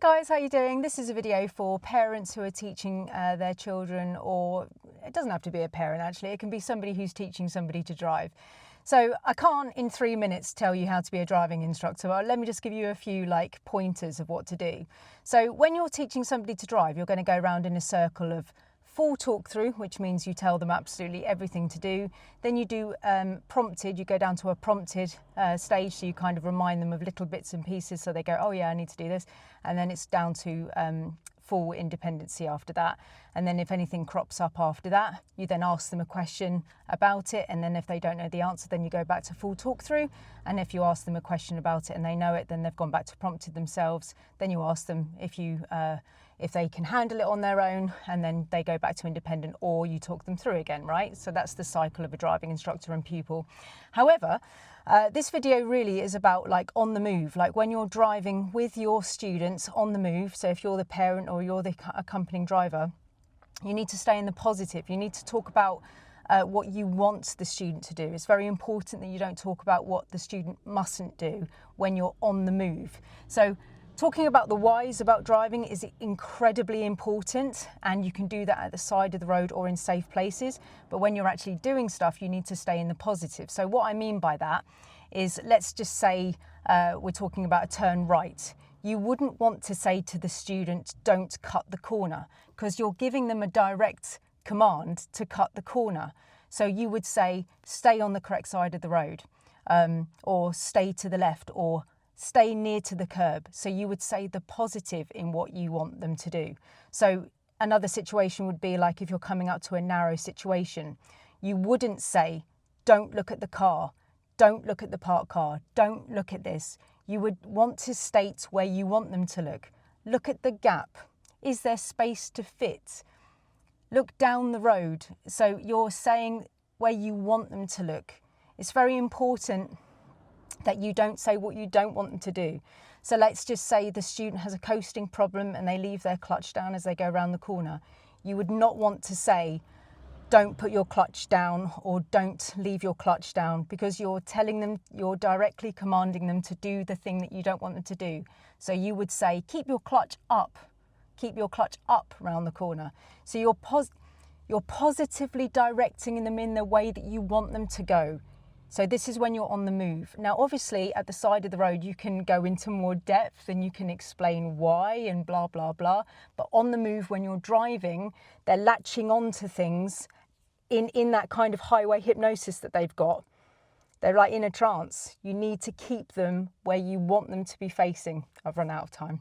guys, how are you doing? This is a video for parents who are teaching their children, or it doesn't have to be a parent actually, it can be somebody who's teaching somebody to drive. So I can't in 3 minutes tell you how to be a driving instructor, but let me just give you a few pointers of what to do. So when you're teaching somebody to drive, you're going to go around in a circle of full talk through, which means you tell them absolutely everything to do. Then you do prompted, you go down to a prompted stage, so you kind of remind them of little bits and pieces so they go, oh yeah, I need to do this. And then it's down to full independency after that. And then if anything crops up after that, you then ask them a question about it. And then if they don't know the answer, then you go back to full talk through. And if you ask them a question about it and they know it, then they've gone back to prompted themselves. Then you ask them if they can handle it on their own, and then they go back to independent, or you talk them through again, right? So that's the cycle of a driving instructor and pupil. However, this video really is about on the move, when you're driving with your students on the move. So if you're the parent or you're the accompanying driver, you need to stay in the positive. You need to talk about what you want the student to do. It's very important that you don't talk about what the student mustn't do when you're on the move. So talking about the whys about driving is incredibly important, and you can do that at the side of the road or in safe places. But when you're actually doing stuff, you need to stay in the positive. So what I mean by that is, let's just say we're talking about a turn right. You wouldn't want to say to the student, don't cut the corner, because you're giving them a direct command to cut the corner. So you would say, stay on the correct side of the road, or stay to the left, or stay near to the curb. So you would say the positive in what you want them to do. So another situation would be if you're coming up to a narrow situation, you wouldn't say, don't look at the car, don't look at the parked car, don't look at this. You would want to state where you want them to look. Look at the gap. Is there space to fit? Look down the road. So you're saying where you want them to look. It's very important that you don't say what you don't want them to do. So let's just say the student has a coasting problem and they leave their clutch down as they go around the corner. You would not want to say, don't put your clutch down, or don't leave your clutch down, because you're telling them, you're directly commanding them to do the thing that you don't want them to do. So you would say, keep your clutch up around the corner. So you're positively directing them in the way that you want them to go. So this is when you're on the move. Now, obviously, at the side of the road, you can go into more depth and you can explain why and blah, blah, blah. But on the move, when you're driving, they're latching on to things in that kind of highway hypnosis that they've got. They're in a trance. You need to keep them where you want them to be facing. I've run out of time.